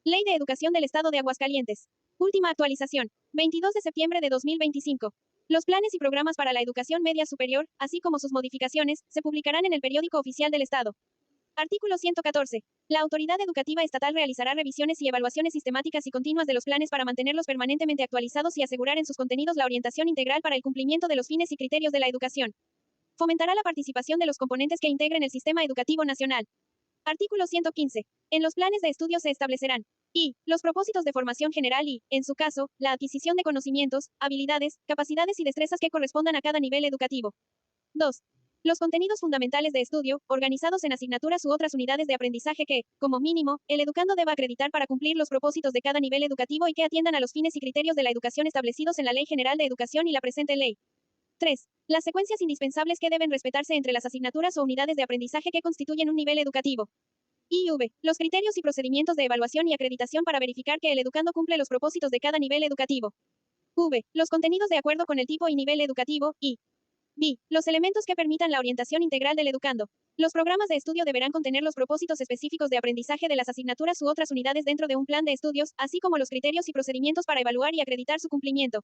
Ley de Educación del Estado de Aguascalientes. Última actualización. 22 de septiembre de 2025. Los planes y programas para la educación media superior, así como sus modificaciones, se publicarán en el Periódico Oficial del Estado. Artículo 114. La Autoridad Educativa Estatal realizará revisiones y evaluaciones sistemáticas y continuas de los planes para mantenerlos permanentemente actualizados y asegurar en sus contenidos la orientación integral para el cumplimiento de los fines y criterios de la educación. Fomentará la participación de los componentes que integren el sistema educativo nacional. Artículo 115. En los planes de estudio se establecerán y los propósitos de formación general y, en su caso, la adquisición de conocimientos, habilidades, capacidades y destrezas que correspondan a cada nivel educativo. 2. Los contenidos fundamentales de estudio, organizados en asignaturas u otras unidades de aprendizaje que, como mínimo, el educando deba acreditar para cumplir los propósitos de cada nivel educativo y que atiendan a los fines y criterios de la educación establecidos en la Ley General de Educación y la presente ley. 3. Las secuencias indispensables que deben respetarse entre las asignaturas o unidades de aprendizaje que constituyen un nivel educativo. IV. Los criterios y procedimientos de evaluación y acreditación para verificar que el educando cumple los propósitos de cada nivel educativo. V. Los contenidos de acuerdo con el tipo y nivel educativo, y B. Los elementos que permitan la orientación integral del educando. Los programas de estudio deberán contener los propósitos específicos de aprendizaje de las asignaturas u otras unidades dentro de un plan de estudios, así como los criterios y procedimientos para evaluar y acreditar su cumplimiento.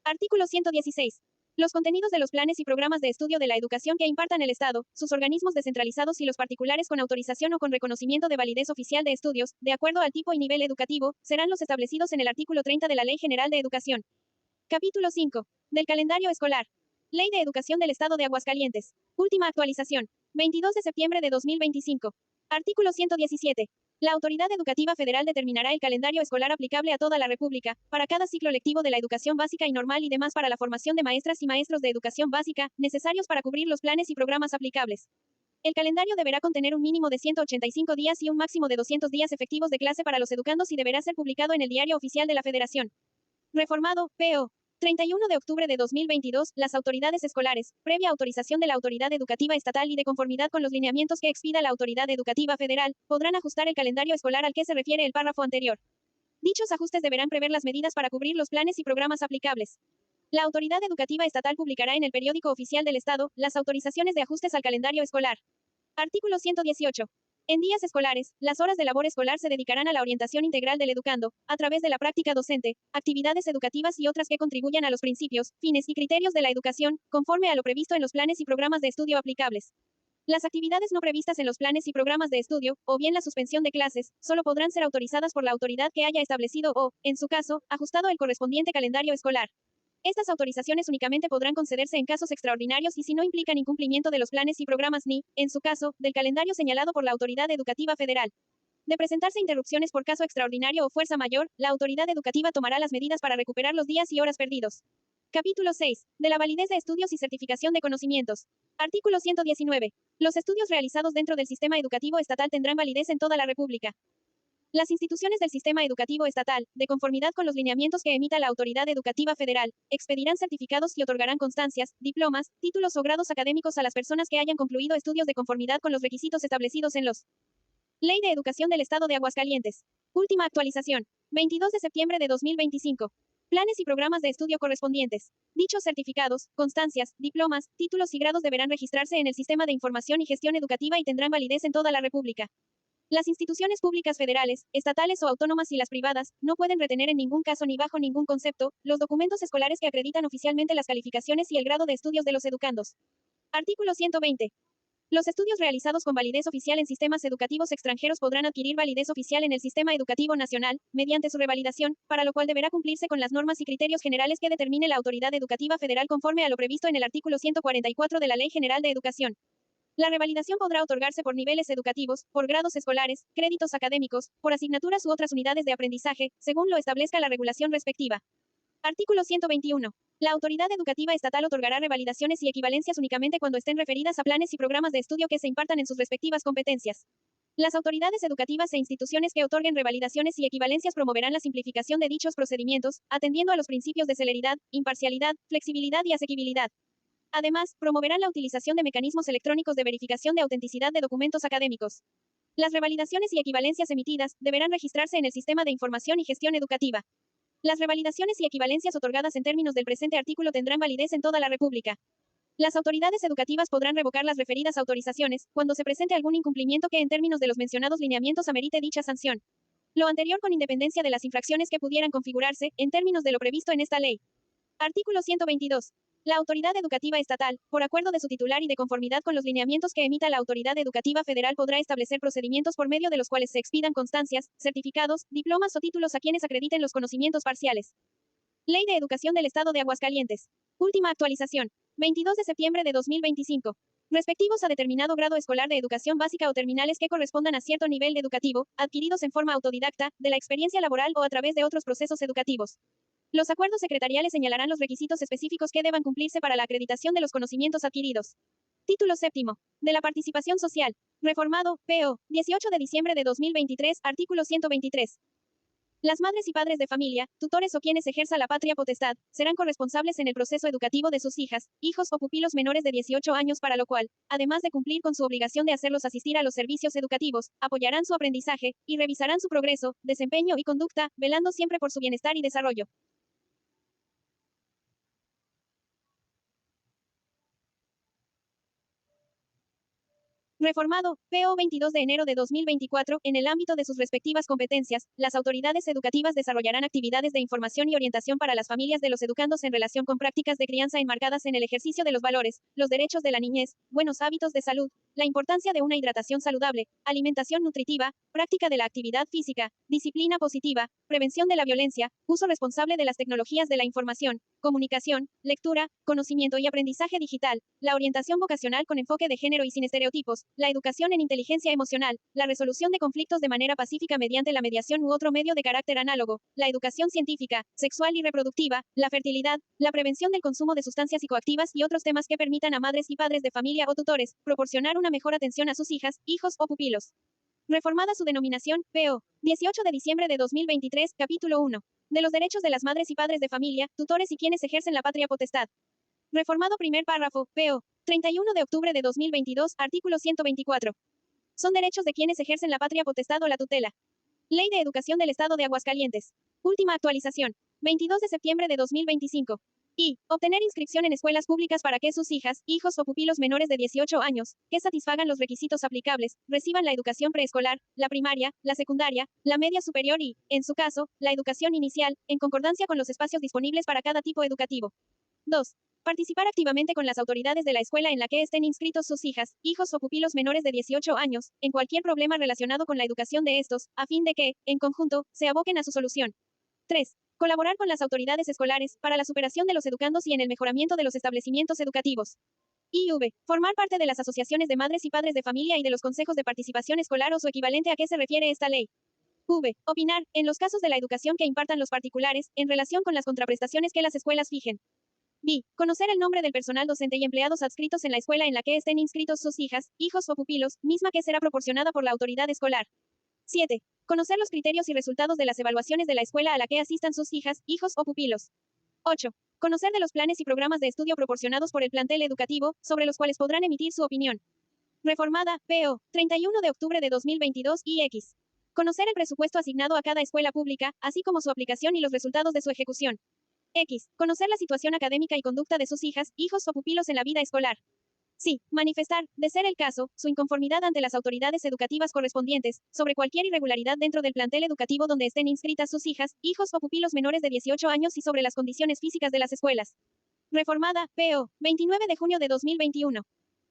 Artículo 116. Los contenidos de los planes y programas de estudio de la educación que impartan el Estado, sus organismos descentralizados y los particulares con autorización o con reconocimiento de validez oficial de estudios, de acuerdo al tipo y nivel educativo, serán los establecidos en el artículo 30 de la Ley General de Educación. Capítulo 5. Del calendario escolar. Ley de Educación del Estado de Aguascalientes. Última actualización. 22 de septiembre de 2025. Artículo 117. La Autoridad Educativa Federal determinará el calendario escolar aplicable a toda la República, para cada ciclo lectivo de la educación básica y normal y demás para la formación de maestras y maestros de educación básica, necesarios para cubrir los planes y programas aplicables. El calendario deberá contener un mínimo de 185 días y un máximo de 200 días efectivos de clase para los educandos y deberá ser publicado en el Diario Oficial de la Federación. Reformado, P.O. 31 de octubre de 2022, las autoridades escolares, previa autorización de la Autoridad Educativa Estatal y de conformidad con los lineamientos que expida la Autoridad Educativa Federal, podrán ajustar el calendario escolar al que se refiere el párrafo anterior. Dichos ajustes deberán prever las medidas para cubrir los planes y programas aplicables. La Autoridad Educativa Estatal publicará en el Periódico Oficial del Estado las autorizaciones de ajustes al calendario escolar. Artículo 118. En días escolares, las horas de labor escolar se dedicarán a la orientación integral del educando, a través de la práctica docente, actividades educativas y otras que contribuyan a los principios, fines y criterios de la educación, conforme a lo previsto en los planes y programas de estudio aplicables. Las actividades no previstas en los planes y programas de estudio, o bien la suspensión de clases, solo podrán ser autorizadas por la autoridad que haya establecido o, en su caso, ajustado el correspondiente calendario escolar. Estas autorizaciones únicamente podrán concederse en casos extraordinarios y si no implican incumplimiento de los planes y programas ni, en su caso, del calendario señalado por la Autoridad Educativa Federal. De presentarse interrupciones por caso extraordinario o fuerza mayor, la autoridad educativa tomará las medidas para recuperar los días y horas perdidos. Capítulo 6. De la validez de estudios y certificación de conocimientos. Artículo 119. Los estudios realizados dentro del sistema educativo estatal tendrán validez en toda la República. Las instituciones del sistema educativo estatal, de conformidad con los lineamientos que emita la Autoridad Educativa Federal, expedirán certificados y otorgarán constancias, diplomas, títulos o grados académicos a las personas que hayan concluido estudios de conformidad con los requisitos establecidos en los Ley de Educación del Estado de Aguascalientes. Última actualización. 22 de septiembre de 2025. Planes y programas de estudio correspondientes. Dichos certificados, constancias, diplomas, títulos y grados deberán registrarse en el Sistema de Información y Gestión Educativa y tendrán validez en toda la República. Las instituciones públicas federales, estatales o autónomas y las privadas, no pueden retener en ningún caso ni bajo ningún concepto, los documentos escolares que acreditan oficialmente las calificaciones y el grado de estudios de los educandos. Artículo 120. Los estudios realizados con validez oficial en sistemas educativos extranjeros podrán adquirir validez oficial en el Sistema Educativo Nacional, mediante su revalidación, para lo cual deberá cumplirse con las normas y criterios generales que determine la Autoridad Educativa Federal conforme a lo previsto en el artículo 144 de la Ley General de Educación. La revalidación podrá otorgarse por niveles educativos, por grados escolares, créditos académicos, por asignaturas u otras unidades de aprendizaje, según lo establezca la regulación respectiva. Artículo 121. La Autoridad Educativa Estatal otorgará revalidaciones y equivalencias únicamente cuando estén referidas a planes y programas de estudio que se impartan en sus respectivas competencias. Las autoridades educativas e instituciones que otorguen revalidaciones y equivalencias promoverán la simplificación de dichos procedimientos, atendiendo a los principios de celeridad, imparcialidad, flexibilidad y asequibilidad. Además, promoverán la utilización de mecanismos electrónicos de verificación de autenticidad de documentos académicos. Las revalidaciones y equivalencias emitidas deberán registrarse en el Sistema de Información y Gestión Educativa. Las revalidaciones y equivalencias otorgadas en términos del presente artículo tendrán validez en toda la República. Las autoridades educativas podrán revocar las referidas autorizaciones cuando se presente algún incumplimiento que en términos de los mencionados lineamientos amerite dicha sanción. Lo anterior con independencia de las infracciones que pudieran configurarse, en términos de lo previsto en esta ley. Artículo 122. La autoridad educativa estatal, por acuerdo de su titular y de conformidad con los lineamientos que emita la autoridad educativa federal, podrá establecer procedimientos por medio de los cuales se expidan constancias, certificados, diplomas o títulos a quienes acrediten los conocimientos parciales. Ley de Educación del Estado de Aguascalientes. Última actualización. 22 de septiembre de 2025. Respectivos a determinado grado escolar de educación básica o terminales que correspondan a cierto nivel educativo, adquiridos en forma autodidacta, de la experiencia laboral o a través de otros procesos educativos. Los acuerdos secretariales señalarán los requisitos específicos que deban cumplirse para la acreditación de los conocimientos adquiridos. Título séptimo. De la participación social. Reformado, PO, 18 de diciembre de 2023, artículo 123. Las madres y padres de familia, tutores o quienes ejerza la patria potestad, serán corresponsables en el proceso educativo de sus hijas, hijos o pupilos menores de 18 años, para lo cual, además de cumplir con su obligación de hacerlos asistir a los servicios educativos, apoyarán su aprendizaje, y revisarán su progreso, desempeño y conducta, velando siempre por su bienestar y desarrollo. Reformado, PO 22 de enero de 2024, en el ámbito de sus respectivas competencias, las autoridades educativas desarrollarán actividades de información y orientación para las familias de los educandos en relación con prácticas de crianza enmarcadas en el ejercicio de los valores, los derechos de la niñez, buenos hábitos de salud, la importancia de una hidratación saludable, alimentación nutritiva, práctica de la actividad física, disciplina positiva, prevención de la violencia, uso responsable de las tecnologías de la información, comunicación, lectura, conocimiento y aprendizaje digital, la orientación vocacional con enfoque de género y sin estereotipos, la educación en inteligencia emocional, la resolución de conflictos de manera pacífica mediante la mediación u otro medio de carácter análogo, la educación científica, sexual y reproductiva, la fertilidad, la prevención del consumo de sustancias psicoactivas y otros temas que permitan a madres y padres de familia o tutores proporcionar una mejor atención a sus hijas, hijos o pupilos. Reformada su denominación, PO, 18 de diciembre de 2023, capítulo 1. De los derechos de las madres y padres de familia, tutores y quienes ejercen la patria potestad. Reformado primer párrafo, PO, 31 de octubre de 2022, artículo 124. Son derechos de quienes ejercen la patria potestad o la tutela. Ley de Educación del Estado de Aguascalientes. Última actualización. 22 de septiembre de 2025. Y, obtener inscripción en escuelas públicas para que sus hijas, hijos o pupilos menores de 18 años, que satisfagan los requisitos aplicables, reciban la educación preescolar, la primaria, la secundaria, la media superior y, en su caso, la educación inicial, en concordancia con los espacios disponibles para cada tipo educativo. 2. Participar activamente con las autoridades de la escuela en la que estén inscritos sus hijas, hijos o pupilos menores de 18 años, en cualquier problema relacionado con la educación de estos, a fin de que, en conjunto, se aboquen a su solución. 3. Colaborar con las autoridades escolares, para la superación de los educandos y en el mejoramiento de los establecimientos educativos. IV. Formar parte de las asociaciones de madres y padres de familia y de los consejos de participación escolar o su equivalente a qué se refiere esta ley. V. Opinar, en los casos de la educación que impartan los particulares, en relación con las contraprestaciones que las escuelas fijen. B. Conocer el nombre del personal docente y empleados adscritos en la escuela en la que estén inscritos sus hijas, hijos o pupilos, misma que será proporcionada por la autoridad escolar. 7. Conocer los criterios y resultados de las evaluaciones de la escuela a la que asistan sus hijas, hijos o pupilos. 8. Conocer de los planes y programas de estudio proporcionados por el plantel educativo, sobre los cuales podrán emitir su opinión. Reformada, PO, 31 de octubre de 2022, IX. Conocer el presupuesto asignado a cada escuela pública, así como su aplicación y los resultados de su ejecución. X. Conocer la situación académica y conducta de sus hijas, hijos o pupilos en la vida escolar. Sí, manifestar, de ser el caso, su inconformidad ante las autoridades educativas correspondientes, sobre cualquier irregularidad dentro del plantel educativo donde estén inscritas sus hijas, hijos o pupilos menores de 18 años y sobre las condiciones físicas de las escuelas. Reformada, PO, 29 de junio de 2021.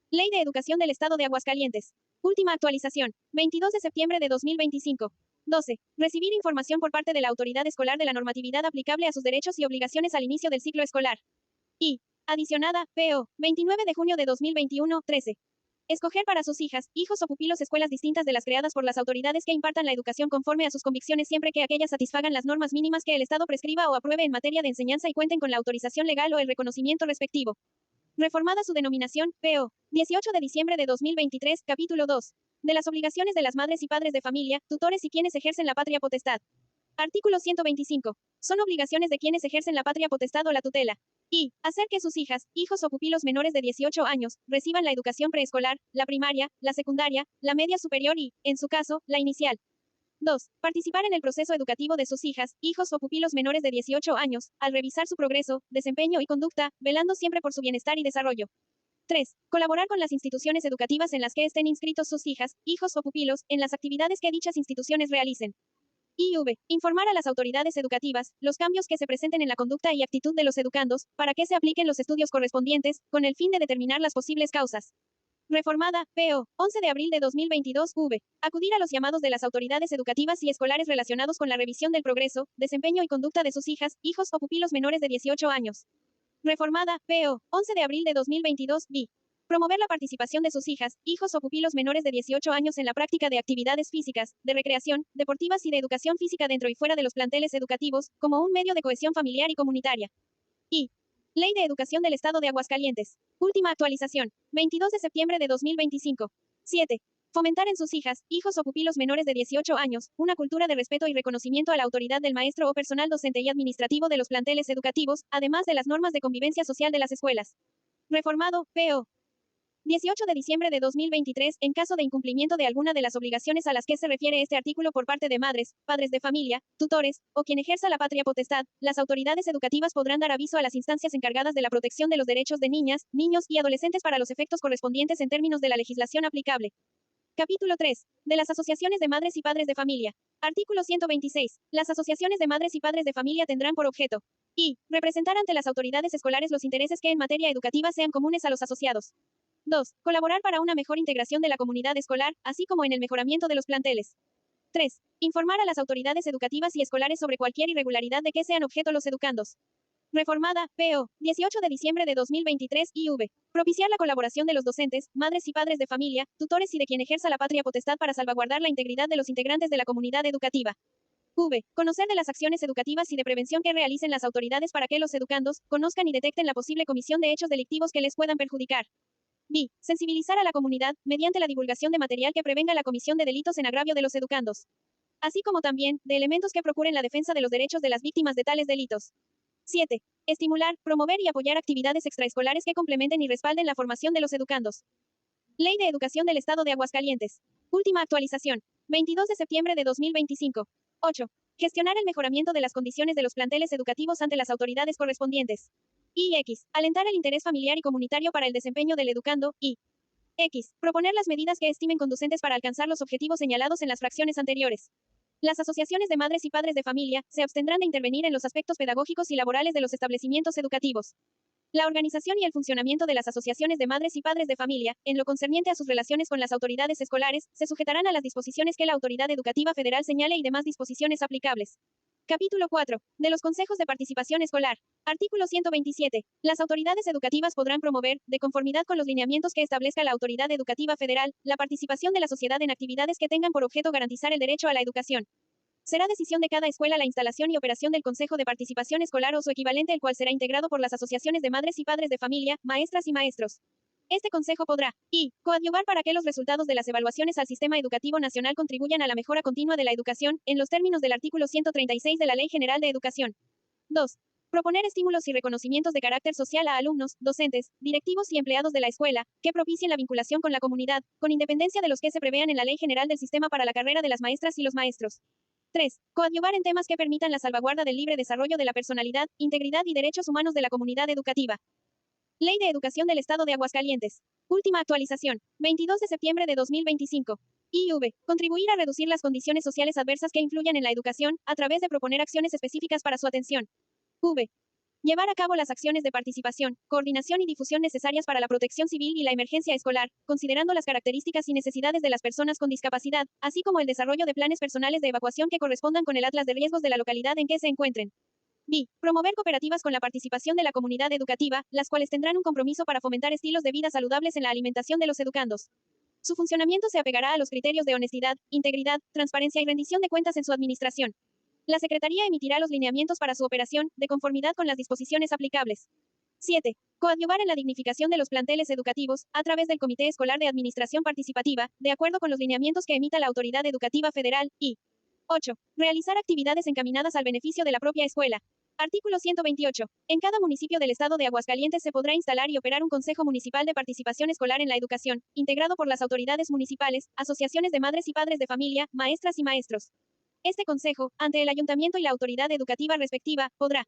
Ley de Educación del Estado de Aguascalientes. Última actualización. 22 de septiembre de 2025. 12. Recibir información por parte de la autoridad escolar de la normatividad aplicable a sus derechos y obligaciones al inicio del ciclo escolar. Y, adicionada, PO, 29 de junio de 2021, 13. Escoger para sus hijas, hijos o pupilos escuelas distintas de las creadas por las autoridades que impartan la educación conforme a sus convicciones siempre que aquellas satisfagan las normas mínimas que el Estado prescriba o apruebe en materia de enseñanza y cuenten con la autorización legal o el reconocimiento respectivo. Reformada su denominación, PO, 18 de diciembre de 2023, capítulo 2. De las obligaciones de las madres y padres de familia, tutores y quienes ejercen la patria potestad. Artículo 125. Son obligaciones de quienes ejercen la patria potestad o la tutela. Y, hacer que sus hijas, hijos o pupilos menores de 18 años, reciban la educación preescolar, la primaria, la secundaria, la media superior y, en su caso, la inicial. 2. Participar en el proceso educativo de sus hijas, hijos o pupilos menores de 18 años, al revisar su progreso, desempeño y conducta, velando siempre por su bienestar y desarrollo. 3. Colaborar con las instituciones educativas en las que estén inscritos sus hijas, hijos o pupilos, en las actividades que dichas instituciones realicen. IV. Informar a las autoridades educativas los cambios que se presenten en la conducta y actitud de los educandos, para que se apliquen los estudios correspondientes, con el fin de determinar las posibles causas. Reformada, PO, 11 de abril de 2022, V. Acudir a los llamados de las autoridades educativas y escolares relacionados con la revisión del progreso, desempeño y conducta de sus hijas, hijos o pupilos menores de 18 años. Reformada, PO, 11 de abril de 2022, B. Promover la participación de sus hijas, hijos o pupilos menores de 18 años en la práctica de actividades físicas, de recreación, deportivas y de educación física dentro y fuera de los planteles educativos, como un medio de cohesión familiar y comunitaria. Y. Ley de Educación del Estado de Aguascalientes. Última actualización. 22 de septiembre de 2025. 7. Fomentar en sus hijas, hijos o pupilos menores de 18 años, una cultura de respeto y reconocimiento a la autoridad del maestro o personal docente y administrativo de los planteles educativos, además de las normas de convivencia social de las escuelas. Reformado, PO. 18 de diciembre de 2023, en caso de incumplimiento de alguna de las obligaciones a las que se refiere este artículo por parte de madres, padres de familia, tutores, o quien ejerza la patria potestad, las autoridades educativas podrán dar aviso a las instancias encargadas de la protección de los derechos de niñas, niños y adolescentes para los efectos correspondientes en términos de la legislación aplicable. Capítulo 3. De las asociaciones de madres y padres de familia. Artículo 126. Las asociaciones de madres y padres de familia tendrán por objeto y representar ante las autoridades escolares los intereses que en materia educativa sean comunes a los asociados. 2. Colaborar para una mejor integración de la comunidad escolar, así como en el mejoramiento de los planteles. 3. Informar a las autoridades educativas y escolares sobre cualquier irregularidad de que sean objeto los educandos. Reformada, PO, 18 de diciembre de 2023, IV. Propiciar la colaboración de los docentes, madres y padres de familia, tutores y de quien ejerza la patria potestad para salvaguardar la integridad de los integrantes de la comunidad educativa. V. Conocer de las acciones educativas y de prevención que realicen las autoridades para que los educandos conozcan y detecten la posible comisión de hechos delictivos que les puedan perjudicar. B. Sensibilizar a la comunidad, mediante la divulgación de material que prevenga la comisión de delitos en agravio de los educandos. Así como también, de elementos que procuren la defensa de los derechos de las víctimas de tales delitos. 7. Estimular, promover y apoyar actividades extraescolares que complementen y respalden la formación de los educandos. Ley de Educación del Estado de Aguascalientes. Última actualización. 22 de septiembre de 2025. 8. Gestionar el mejoramiento de las condiciones de los planteles educativos ante las autoridades correspondientes. Y X. Alentar el interés familiar y comunitario para el desempeño del educando. Y X. Proponer las medidas que estimen conducentes para alcanzar los objetivos señalados en las fracciones anteriores. Las asociaciones de madres y padres de familia se abstendrán de intervenir en los aspectos pedagógicos y laborales de los establecimientos educativos. La organización y el funcionamiento de las asociaciones de madres y padres de familia, en lo concerniente a sus relaciones con las autoridades escolares, se sujetarán a las disposiciones que la Autoridad Educativa Federal señale y demás disposiciones aplicables. Capítulo 4. De los consejos de participación escolar. Artículo 127. Las autoridades educativas podrán promover, de conformidad con los lineamientos que establezca la Autoridad Educativa Federal, la participación de la sociedad en actividades que tengan por objeto garantizar el derecho a la educación. Será decisión de cada escuela la instalación y operación del Consejo de Participación Escolar o su equivalente, el cual será integrado por las asociaciones de madres y padres de familia, maestras y maestros. Este consejo podrá y coadyuvar para que los resultados de las evaluaciones al sistema educativo nacional contribuyan a la mejora continua de la educación, en los términos del artículo 136 de la Ley General de Educación. 2. Proponer estímulos y reconocimientos de carácter social a alumnos, docentes, directivos y empleados de la escuela, que propicien la vinculación con la comunidad, con independencia de los que se prevean en la Ley General del Sistema para la carrera de las maestras y los maestros. 3. Coadyuvar en temas que permitan la salvaguarda del libre desarrollo de la personalidad, integridad y derechos humanos de la comunidad educativa. Ley de Educación del Estado de Aguascalientes. Última actualización. 22 de septiembre de 2025. IV. Contribuir a reducir las condiciones sociales adversas que influyan en la educación, a través de proponer acciones específicas para su atención. V. Llevar a cabo las acciones de participación, coordinación y difusión necesarias para la protección civil y la emergencia escolar, considerando las características y necesidades de las personas con discapacidad, así como el desarrollo de planes personales de evacuación que correspondan con el atlas de riesgos de la localidad en que se encuentren. B. Promover cooperativas con la participación de la comunidad educativa, las cuales tendrán un compromiso para fomentar estilos de vida saludables en la alimentación de los educandos. Su funcionamiento se apegará a los criterios de honestidad, integridad, transparencia y rendición de cuentas en su administración. La Secretaría emitirá los lineamientos para su operación, de conformidad con las disposiciones aplicables. 7. Coadyuvar en la dignificación de los planteles educativos, a través del Comité Escolar de Administración Participativa, de acuerdo con los lineamientos que emita la Autoridad Educativa Federal. Y 8. Realizar actividades encaminadas al beneficio de la propia escuela. Artículo 128. En cada municipio del estado de Aguascalientes se podrá instalar y operar un Consejo Municipal de Participación Escolar en la Educación, integrado por las autoridades municipales, asociaciones de madres y padres de familia, maestras y maestros. Este consejo, ante el ayuntamiento y la autoridad educativa respectiva, podrá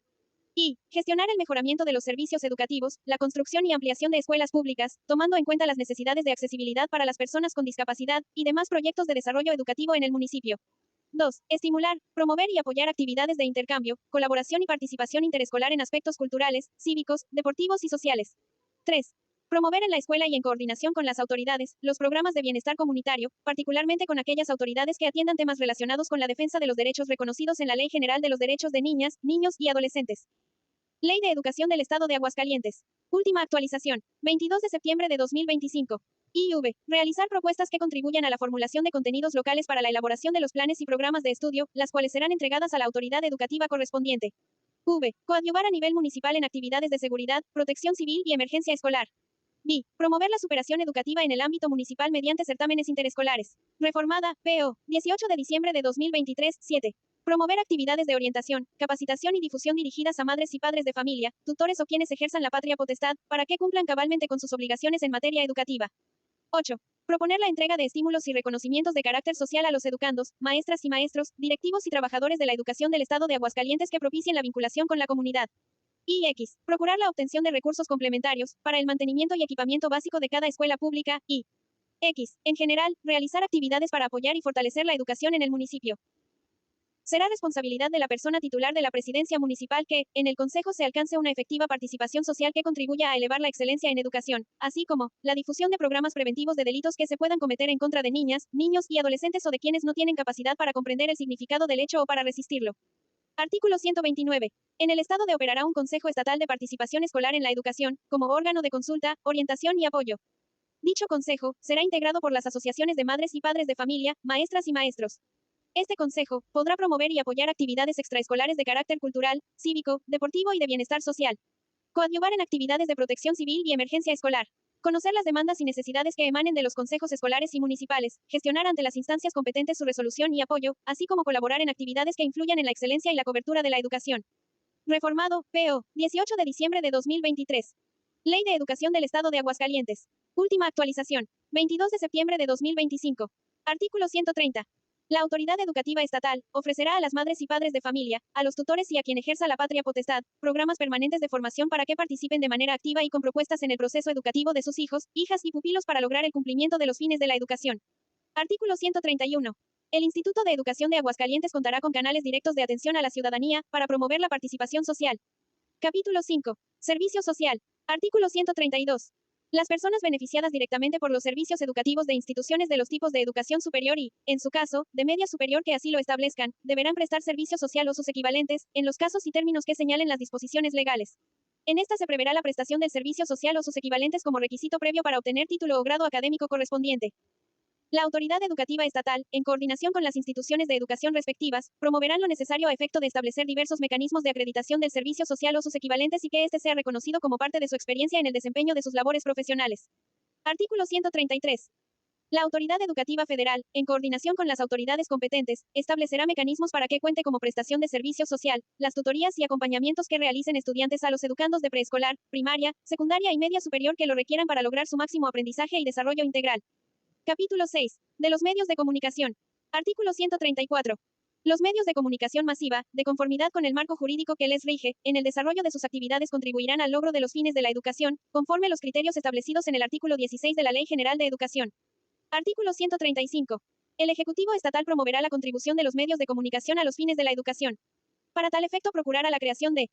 y gestionar el mejoramiento de los servicios educativos, la construcción y ampliación de escuelas públicas, tomando en cuenta las necesidades de accesibilidad para las personas con discapacidad, y demás proyectos de desarrollo educativo en el municipio. 2. Estimular, promover y apoyar actividades de intercambio, colaboración y participación interescolar en aspectos culturales, cívicos, deportivos y sociales. 3. Promover en la escuela y en coordinación con las autoridades, los programas de bienestar comunitario, particularmente con aquellas autoridades que atiendan temas relacionados con la defensa de los derechos reconocidos en la Ley General de los Derechos de Niñas, Niños y Adolescentes. Ley de Educación del Estado de Aguascalientes. Última actualización. 22 de septiembre de 2025. IV. Realizar propuestas que contribuyan a la formulación de contenidos locales para la elaboración de los planes y programas de estudio, las cuales serán entregadas a la autoridad educativa correspondiente. V. Coadyuvar a nivel municipal en actividades de seguridad, protección civil y emergencia escolar. B. Promover la superación educativa en el ámbito municipal mediante certámenes interescolares. Reformada, PO, 18 de diciembre de 2023, 7. Promover actividades de orientación, capacitación y difusión dirigidas a madres y padres de familia, tutores o quienes ejerzan la patria potestad, para que cumplan cabalmente con sus obligaciones en materia educativa. 8. Proponer la entrega de estímulos y reconocimientos de carácter social a los educandos, maestras y maestros, directivos y trabajadores de la educación del Estado de Aguascalientes que propicien la vinculación con la comunidad. X. Procurar la obtención de recursos complementarios para el mantenimiento y equipamiento básico de cada escuela pública. Y X. En general, realizar actividades para apoyar y fortalecer la educación en el municipio. Será responsabilidad de la persona titular de la presidencia municipal que, en el Consejo, se alcance una efectiva participación social que contribuya a elevar la excelencia en educación, así como la difusión de programas preventivos de delitos que se puedan cometer en contra de niñas, niños y adolescentes o de quienes no tienen capacidad para comprender el significado del hecho o para resistirlo. Artículo 129. En el Estado de operará un Consejo Estatal de Participación Escolar en la Educación, como órgano de consulta, orientación y apoyo. Dicho consejo será integrado por las asociaciones de madres y padres de familia, maestras y maestros. Este consejo podrá promover y apoyar actividades extraescolares de carácter cultural, cívico, deportivo y de bienestar social. Coadyuvar en actividades de protección civil y emergencia escolar. Conocer las demandas y necesidades que emanen de los consejos escolares y municipales, gestionar ante las instancias competentes su resolución y apoyo, así como colaborar en actividades que influyan en la excelencia y la cobertura de la educación. Reformado, PO, 18 de diciembre de 2023. Ley de Educación del Estado de Aguascalientes. Última actualización. 22 de septiembre de 2025. Artículo 130. La autoridad educativa estatal ofrecerá a las madres y padres de familia, a los tutores y a quien ejerza la patria potestad, programas permanentes de formación para que participen de manera activa y con propuestas en el proceso educativo de sus hijos, hijas y pupilos para lograr el cumplimiento de los fines de la educación. Artículo 131. El Instituto de Educación de Aguascalientes contará con canales directos de atención a la ciudadanía para promover la participación social. Capítulo 5. Servicio social. Artículo 132. Las personas beneficiadas directamente por los servicios educativos de instituciones de los tipos de educación superior y, en su caso, de media superior que así lo establezcan, deberán prestar servicio social o sus equivalentes, en los casos y términos que señalen las disposiciones legales. En esta se preverá la prestación del servicio social o sus equivalentes como requisito previo para obtener título o grado académico correspondiente. La autoridad educativa estatal, en coordinación con las instituciones de educación respectivas, promoverán lo necesario a efecto de establecer diversos mecanismos de acreditación del servicio social o sus equivalentes y que éste sea reconocido como parte de su experiencia en el desempeño de sus labores profesionales. Artículo 133. La autoridad educativa federal, en coordinación con las autoridades competentes, establecerá mecanismos para que cuente como prestación de servicio social, las tutorías y acompañamientos que realicen estudiantes a los educandos de preescolar, primaria, secundaria y media superior que lo requieran para lograr su máximo aprendizaje y desarrollo integral. Capítulo 6. De los medios de comunicación. Artículo 134. Los medios de comunicación masiva, de conformidad con el marco jurídico que les rige, en el desarrollo de sus actividades contribuirán al logro de los fines de la educación, conforme a los criterios establecidos en el artículo 16 de la Ley General de Educación. Artículo 135. El Ejecutivo Estatal promoverá la contribución de los medios de comunicación a los fines de la educación. Para tal efecto procurará la creación de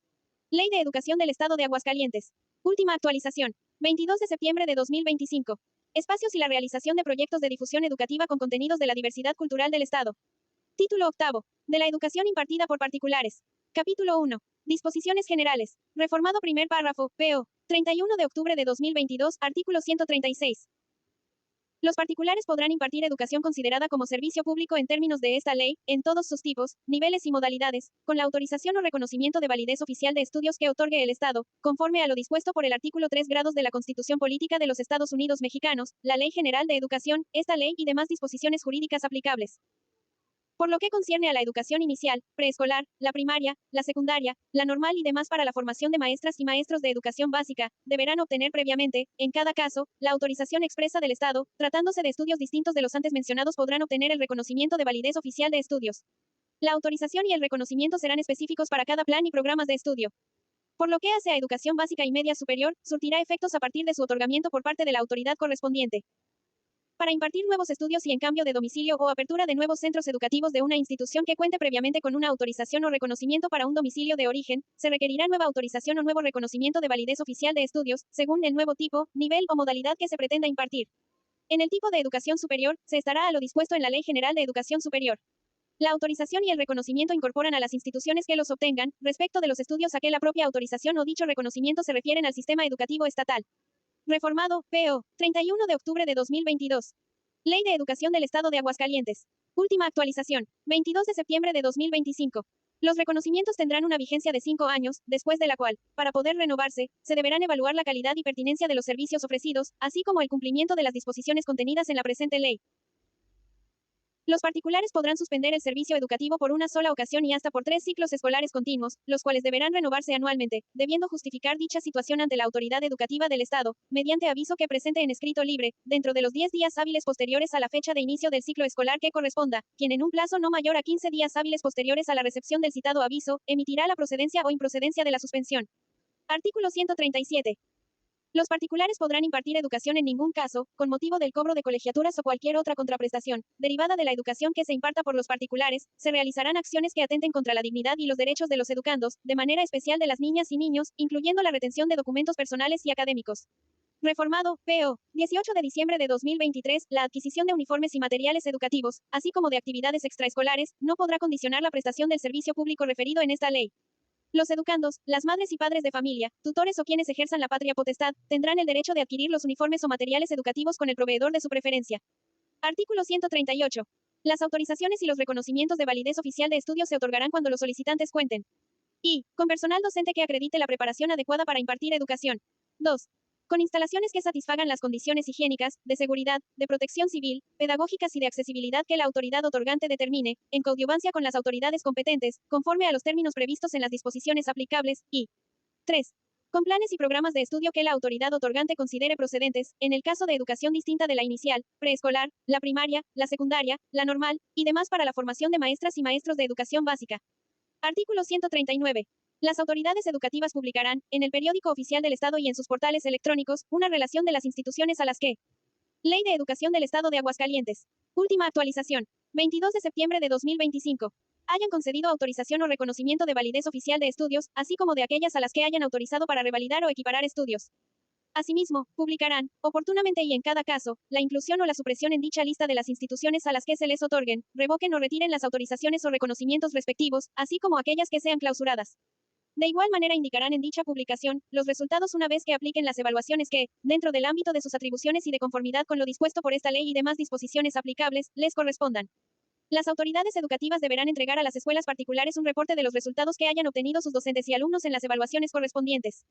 Ley de Educación del Estado de Aguascalientes. Última actualización. 22 de septiembre de 2025. Espacios y la realización de proyectos de difusión educativa con contenidos de la diversidad cultural del Estado. Título octavo. De la educación impartida por particulares. Capítulo 1. Disposiciones generales. Reformado primer párrafo, PO. 31 de octubre de 2022, artículo 136. Los particulares podrán impartir educación considerada como servicio público en términos de esta ley, en todos sus tipos, niveles y modalidades, con la autorización o reconocimiento de validez oficial de estudios que otorgue el Estado, conforme a lo dispuesto por el artículo 3 grados de la Constitución Política de los Estados Unidos Mexicanos, la Ley General de Educación, esta ley y demás disposiciones jurídicas aplicables. Por lo que concierne a la educación inicial, preescolar, la primaria, la secundaria, la normal y demás para la formación de maestras y maestros de educación básica, deberán obtener previamente, en cada caso, la autorización expresa del Estado. Tratándose de estudios distintos de los antes mencionados podrán obtener el reconocimiento de validez oficial de estudios. La autorización y el reconocimiento serán específicos para cada plan y programas de estudio. Por lo que hace a educación básica y media superior, surtirá efectos a partir de su otorgamiento por parte de la autoridad correspondiente. Para impartir nuevos estudios y en cambio de domicilio o apertura de nuevos centros educativos de una institución que cuente previamente con una autorización o reconocimiento para un domicilio de origen, se requerirá nueva autorización o nuevo reconocimiento de validez oficial de estudios, según el nuevo tipo, nivel o modalidad que se pretenda impartir. En el tipo de educación superior, se estará a lo dispuesto en la Ley General de Educación Superior. La autorización y el reconocimiento incorporan a las instituciones que los obtengan, respecto de los estudios a que la propia autorización o dicho reconocimiento se refieren al sistema educativo estatal. Reformado, P.O. 31 de octubre de 2022. Ley de Educación del Estado de Aguascalientes. Última actualización, 22 de septiembre de 2025. Los reconocimientos tendrán una vigencia de 5 años, después de la cual, para poder renovarse, se deberán evaluar la calidad y pertinencia de los servicios ofrecidos, así como el cumplimiento de las disposiciones contenidas en la presente ley. Los particulares podrán suspender el servicio educativo por una sola ocasión y hasta por 3 ciclos escolares continuos, los cuales deberán renovarse anualmente, debiendo justificar dicha situación ante la autoridad educativa del Estado, mediante aviso que presente en escrito libre, dentro de los 10 días hábiles posteriores a la fecha de inicio del ciclo escolar que corresponda, quien en un plazo no mayor a 15 días hábiles posteriores a la recepción del citado aviso, emitirá la procedencia o improcedencia de la suspensión. Artículo 137. Los particulares podrán impartir educación en ningún caso, con motivo del cobro de colegiaturas o cualquier otra contraprestación, derivada de la educación que se imparta por los particulares, se realizarán acciones que atenten contra la dignidad y los derechos de los educandos, de manera especial de las niñas y niños, incluyendo la retención de documentos personales y académicos. Reformado, P.O. 18 de diciembre de 2023, la adquisición de uniformes y materiales educativos, así como de actividades extraescolares, no podrá condicionar la prestación del servicio público referido en esta ley. Los educandos, las madres y padres de familia, tutores o quienes ejerzan la patria potestad, tendrán el derecho de adquirir los uniformes o materiales educativos con el proveedor de su preferencia. Artículo 138. Las autorizaciones y los reconocimientos de validez oficial de estudios se otorgarán cuando los solicitantes cuenten y con personal docente que acredite la preparación adecuada para impartir educación. 2. Con instalaciones que satisfagan las condiciones higiénicas, de seguridad, de protección civil, pedagógicas y de accesibilidad que la autoridad otorgante determine, en coadyuvancia con las autoridades competentes, conforme a los términos previstos en las disposiciones aplicables, y 3. Con planes y programas de estudio que la autoridad otorgante considere procedentes, en el caso de educación distinta de la inicial, preescolar, la primaria, la secundaria, la normal, y demás para la formación de maestras y maestros de educación básica. Artículo 139. Las autoridades educativas publicarán, en el Periódico Oficial del Estado y en sus portales electrónicos, una relación de las instituciones a las que Ley de Educación del Estado de Aguascalientes. Última actualización. 22 de septiembre de 2025. Hayan concedido autorización o reconocimiento de validez oficial de estudios, así como de aquellas a las que hayan autorizado para revalidar o equiparar estudios. Asimismo, publicarán, oportunamente y en cada caso, la inclusión o la supresión en dicha lista de las instituciones a las que se les otorguen, revoquen o retiren las autorizaciones o reconocimientos respectivos, así como aquellas que sean clausuradas. De igual manera indicarán en dicha publicación, los resultados una vez que apliquen las evaluaciones que, dentro del ámbito de sus atribuciones y de conformidad con lo dispuesto por esta ley y demás disposiciones aplicables, les correspondan. Las autoridades educativas deberán entregar a las escuelas particulares un reporte de los resultados que hayan obtenido sus docentes y alumnos en las evaluaciones correspondientes.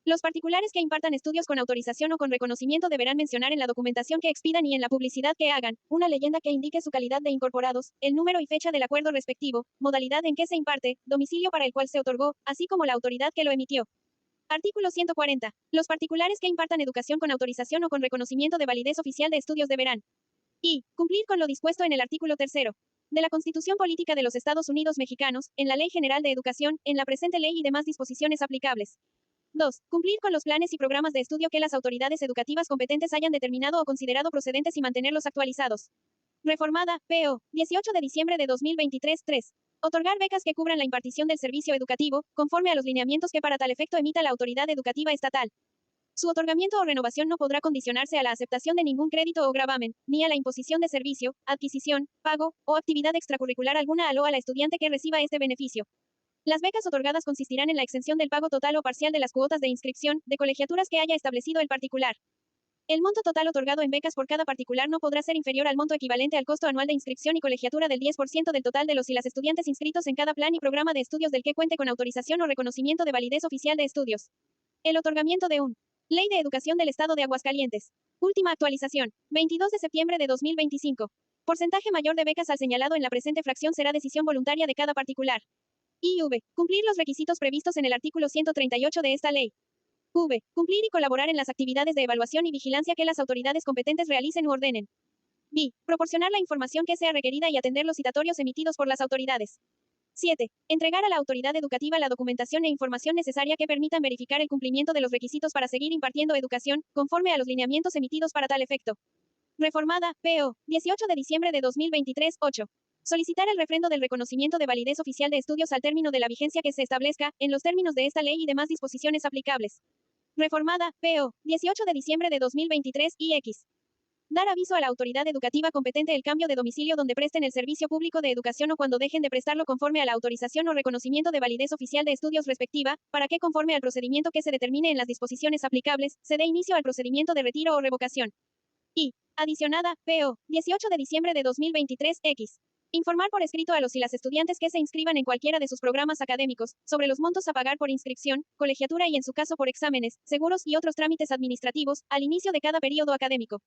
Los particulares que impartan estudios con autorización o con reconocimiento deberán mencionar en la documentación que expidan y en la publicidad que hagan, una leyenda que indique su calidad de incorporados, el número y fecha del acuerdo respectivo, modalidad en que se imparte, domicilio para el cual se otorgó, así como la autoridad que lo emitió. Artículo 140. Los particulares que impartan educación con autorización o con reconocimiento de validez oficial de estudios deberán y cumplir con lo dispuesto en el artículo 3 de la Constitución Política de los Estados Unidos Mexicanos, en la Ley General de Educación, en la presente ley y demás disposiciones aplicables. 2. Cumplir con los planes y programas de estudio que las autoridades educativas competentes hayan determinado o considerado procedentes y mantenerlos actualizados. Reformada, P.O. 18 de diciembre de 2023, 3. Otorgar becas que cubran la impartición del servicio educativo, conforme a los lineamientos que para tal efecto emita la autoridad educativa estatal. Su otorgamiento o renovación no podrá condicionarse a la aceptación de ningún crédito o gravamen, ni a la imposición de servicio, adquisición, pago, o actividad extracurricular alguna a la estudiante que reciba este beneficio. Las becas otorgadas consistirán en la exención del pago total o parcial de las cuotas de inscripción, de colegiaturas que haya establecido el particular. El monto total otorgado en becas por cada particular no podrá ser inferior al monto equivalente al costo anual de inscripción y colegiatura del 10% del total de los y las estudiantes inscritos en cada plan y programa de estudios del que cuente con autorización o reconocimiento de validez oficial de estudios. El otorgamiento de un Ley de Educación del Estado de Aguascalientes. Última actualización. 22 de septiembre de 2025. Porcentaje mayor de becas al señalado en la presente fracción será decisión voluntaria de cada particular. IV. Cumplir los requisitos previstos en el artículo 138 de esta ley. V. Cumplir y colaborar en las actividades de evaluación y vigilancia que las autoridades competentes realicen u ordenen. B. Proporcionar la información que sea requerida y atender los citatorios emitidos por las autoridades. 7. Entregar a la autoridad educativa la documentación e información necesaria que permitan verificar el cumplimiento de los requisitos para seguir impartiendo educación, conforme a los lineamientos emitidos para tal efecto. Reformada, PO, 18 de diciembre de 2023, 8. Solicitar el refrendo del reconocimiento de validez oficial de estudios al término de la vigencia que se establezca, en los términos de esta ley y demás disposiciones aplicables. Reformada, PO, 18 de diciembre de 2023, IX. Dar aviso a la autoridad educativa competente el cambio de domicilio donde presten el servicio público de educación o cuando dejen de prestarlo conforme a la autorización o reconocimiento de validez oficial de estudios respectiva, para que conforme al procedimiento que se determine en las disposiciones aplicables, se dé inicio al procedimiento de retiro o revocación. Y, adicionada, PO, 18 de diciembre de 2023, X. Informar por escrito a los y las estudiantes que se inscriban en cualquiera de sus programas académicos, sobre los montos a pagar por inscripción, colegiatura y en su caso por exámenes, seguros y otros trámites administrativos, al inicio de cada periodo académico.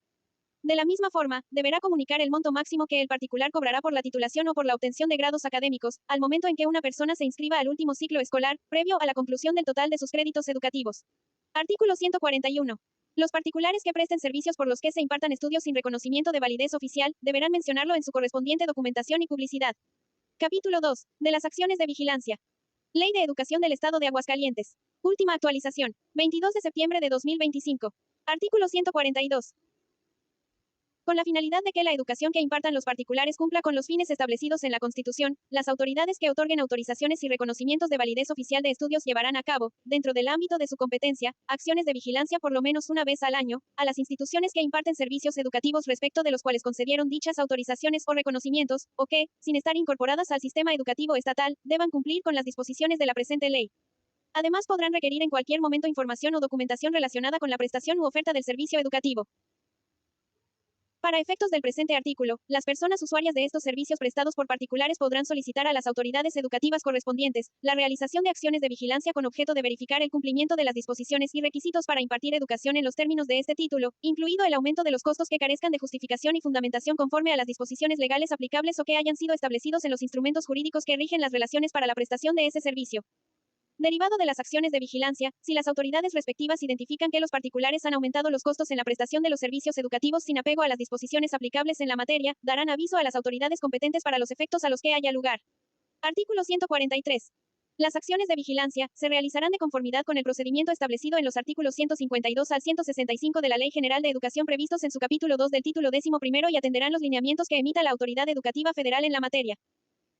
De la misma forma, deberá comunicar el monto máximo que el particular cobrará por la titulación o por la obtención de grados académicos, al momento en que una persona se inscriba al último ciclo escolar, previo a la conclusión del total de sus créditos educativos. Artículo 141. Los particulares que presten servicios por los que se impartan estudios sin reconocimiento de validez oficial, deberán mencionarlo en su correspondiente documentación y publicidad. Capítulo 2. De las acciones de vigilancia. Ley de Educación del Estado de Aguascalientes. Última actualización. 22 de septiembre de 2025. Artículo 142. Con la finalidad de que la educación que impartan los particulares cumpla con los fines establecidos en la Constitución, las autoridades que otorguen autorizaciones y reconocimientos de validez oficial de estudios llevarán a cabo, dentro del ámbito de su competencia, acciones de vigilancia por lo menos una vez al año, a las instituciones que imparten servicios educativos respecto de los cuales concedieron dichas autorizaciones o reconocimientos, o que, sin estar incorporadas al sistema educativo estatal, deban cumplir con las disposiciones de la presente ley. Además podrán requerir en cualquier momento información o documentación relacionada con la prestación u oferta del servicio educativo. Para efectos del presente artículo, las personas usuarias de estos servicios prestados por particulares podrán solicitar a las autoridades educativas correspondientes la realización de acciones de vigilancia con objeto de verificar el cumplimiento de las disposiciones y requisitos para impartir educación en los términos de este título, incluido el aumento de los costos que carezcan de justificación y fundamentación conforme a las disposiciones legales aplicables o que hayan sido establecidos en los instrumentos jurídicos que rigen las relaciones para la prestación de ese servicio. Derivado de las acciones de vigilancia, si las autoridades respectivas identifican que los particulares han aumentado los costos en la prestación de los servicios educativos sin apego a las disposiciones aplicables en la materia, darán aviso a las autoridades competentes para los efectos a los que haya lugar. Artículo 143. Las acciones de vigilancia se realizarán de conformidad con el procedimiento establecido en los artículos 152 al 165 de la Ley General de Educación previstos en su capítulo 2 del título 11º y atenderán los lineamientos que emita la Autoridad Educativa Federal en la materia.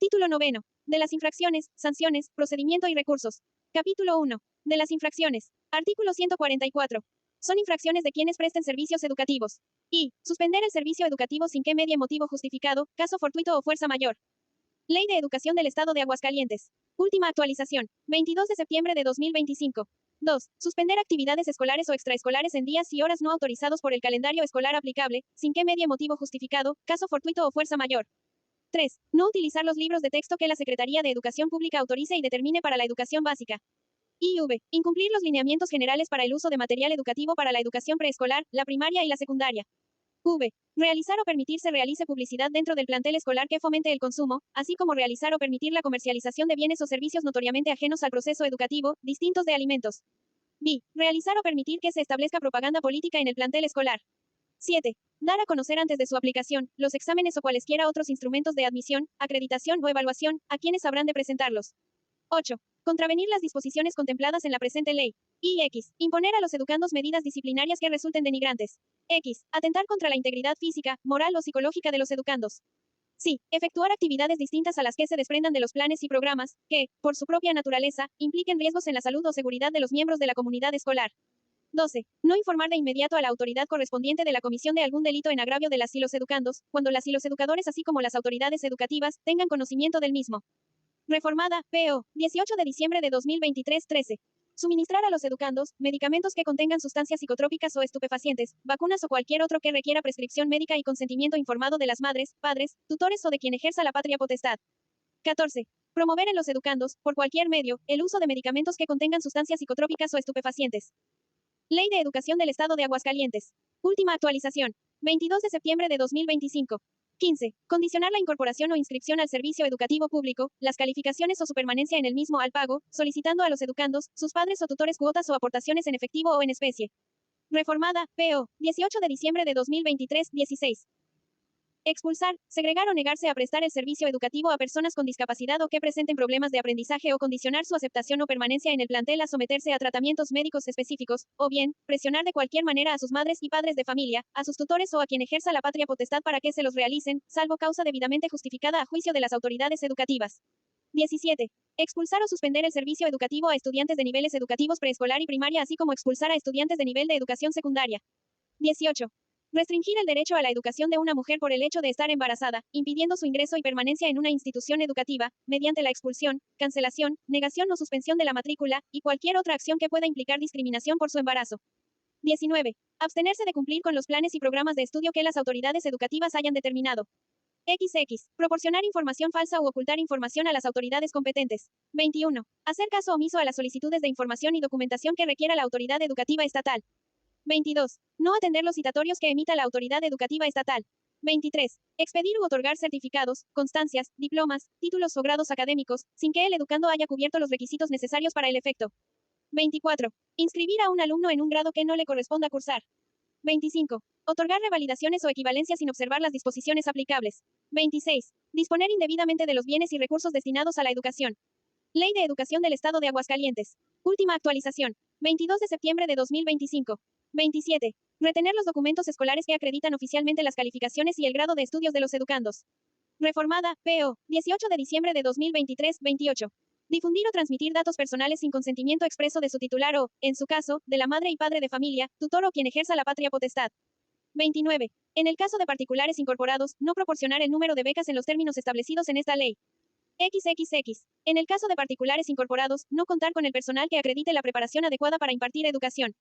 Título 9. De las infracciones, sanciones, procedimiento y recursos. Capítulo 1. De las infracciones. Artículo 144. Son infracciones de quienes presten servicios educativos. Y, suspender el servicio educativo sin que medie motivo justificado, caso fortuito o fuerza mayor. Ley de Educación del Estado de Aguascalientes. Última actualización. 22 de septiembre de 2025. 2. Suspender actividades escolares o extraescolares en días y horas no autorizados por el calendario escolar aplicable, sin que medie motivo justificado, caso fortuito o fuerza mayor. 3. No utilizar los libros de texto que la Secretaría de Educación Pública autorice y determine para la educación básica. IV. Incumplir los lineamientos generales para el uso de material educativo para la educación preescolar, la primaria y la secundaria. V. Realizar o permitir se realice publicidad dentro del plantel escolar que fomente el consumo, así como realizar o permitir la comercialización de bienes o servicios notoriamente ajenos al proceso educativo, distintos de alimentos. B. Realizar o permitir que se establezca propaganda política en el plantel escolar. 7. Dar a conocer antes de su aplicación, los exámenes o cualesquiera otros instrumentos de admisión, acreditación o evaluación, a quienes habrán de presentarlos. 8. Contravenir las disposiciones contempladas en la presente ley. Y X. Imponer a los educandos medidas disciplinarias que resulten denigrantes. X. Atentar contra la integridad física, moral o psicológica de los educandos. Sí. Efectuar actividades distintas a las que se desprendan de los planes y programas, que, por su propia naturaleza, impliquen riesgos en la salud o seguridad de los miembros de la comunidad escolar. 12. No informar de inmediato a la autoridad correspondiente de la comisión de algún delito en agravio de las y los educandos, cuando las y los educadores así como las autoridades educativas, tengan conocimiento del mismo. Reformada, PO, 18 de diciembre de 2023, 13. Suministrar a los educandos, medicamentos que contengan sustancias psicotrópicas o estupefacientes, vacunas o cualquier otro que requiera prescripción médica y consentimiento informado de las madres, padres, tutores o de quien ejerza la patria potestad. 14. Promover en los educandos, por cualquier medio, el uso de medicamentos que contengan sustancias psicotrópicas o estupefacientes. Ley de Educación del Estado de Aguascalientes. Última actualización. 22 de septiembre de 2025. 15. Condicionar la incorporación o inscripción al servicio educativo público, las calificaciones o su permanencia en el mismo al pago, solicitando a los educandos, sus padres o tutores cuotas o aportaciones en efectivo o en especie. Reformada, PO, 18 de diciembre de 2023, 16. Expulsar, segregar o negarse a prestar el servicio educativo a personas con discapacidad o que presenten problemas de aprendizaje o condicionar su aceptación o permanencia en el plantel a someterse a tratamientos médicos específicos, o bien, presionar de cualquier manera a sus madres y padres de familia, a sus tutores o a quien ejerza la patria potestad para que se los realicen, salvo causa debidamente justificada a juicio de las autoridades educativas. 17. Expulsar o suspender el servicio educativo a estudiantes de niveles educativos preescolar y primaria, así como expulsar a estudiantes de nivel de educación secundaria. 18. Restringir el derecho a la educación de una mujer por el hecho de estar embarazada, impidiendo su ingreso y permanencia en una institución educativa, mediante la expulsión, cancelación, negación o suspensión de la matrícula, y cualquier otra acción que pueda implicar discriminación por su embarazo. 19. Abstenerse de cumplir con los planes y programas de estudio que las autoridades educativas hayan determinado. XX. Proporcionar información falsa u ocultar información a las autoridades competentes. 21. Hacer caso omiso a las solicitudes de información y documentación que requiera la autoridad educativa estatal. 22. No atender los citatorios que emita la autoridad educativa estatal. 23. Expedir u otorgar certificados, constancias, diplomas, títulos o grados académicos, sin que el educando haya cubierto los requisitos necesarios para el efecto. 24. Inscribir a un alumno en un grado que no le corresponda cursar. 25. Otorgar revalidaciones o equivalencias sin observar las disposiciones aplicables. 26. Disponer indebidamente de los bienes y recursos destinados a la educación. Ley de Educación del Estado de Aguascalientes. Última actualización. 22 de septiembre de 2025. 27. Retener los documentos escolares que acreditan oficialmente las calificaciones y el grado de estudios de los educandos. Reformada, PO, 18 de diciembre de 2023, 28. Difundir o transmitir datos personales sin consentimiento expreso de su titular o, en su caso, de la madre y padre de familia, tutor o quien ejerza la patria potestad. 29. En el caso de particulares incorporados, no proporcionar el número de becas en los términos establecidos en esta ley. XXX. En el caso de particulares incorporados, no contar con el personal que acredite la preparación adecuada para impartir educación.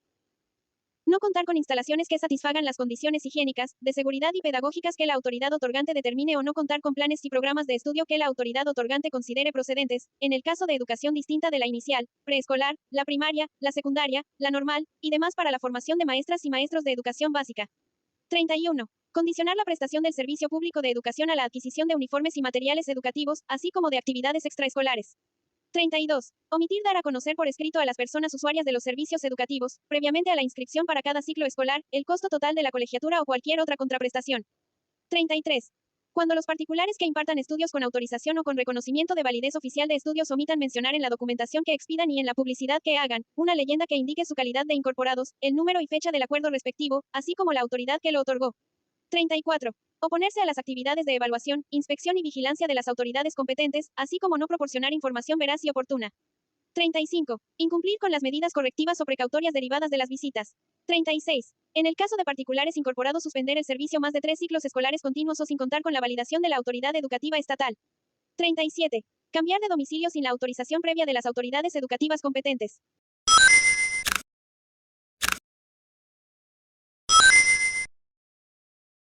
No contar con instalaciones que satisfagan las condiciones higiénicas, de seguridad y pedagógicas que la autoridad otorgante determine o no contar con planes y programas de estudio que la autoridad otorgante considere procedentes, en el caso de educación distinta de la inicial, preescolar, la primaria, la secundaria, la normal, y demás para la formación de maestras y maestros de educación básica. 31. Condicionar la prestación del servicio público de educación a la adquisición de uniformes y materiales educativos, así como de actividades extraescolares. 32. Omitir dar a conocer por escrito a las personas usuarias de los servicios educativos, previamente a la inscripción para cada ciclo escolar, el costo total de la colegiatura o cualquier otra contraprestación. 33. Cuando los particulares que impartan estudios con autorización o con reconocimiento de validez oficial de estudios omitan mencionar en la documentación que expidan y en la publicidad que hagan, una leyenda que indique su calidad de incorporados, el número y fecha del acuerdo respectivo, así como la autoridad que lo otorgó. 34. Oponerse a las actividades de evaluación, inspección y vigilancia de las autoridades competentes, así como no proporcionar información veraz y oportuna. 35. Incumplir con las medidas correctivas o precautorias derivadas de las visitas. 36. En el caso de particulares incorporados, suspender el servicio más de 3 ciclos escolares continuos o sin contar con la validación de la autoridad educativa estatal. 37. Cambiar de domicilio sin la autorización previa de las autoridades educativas competentes.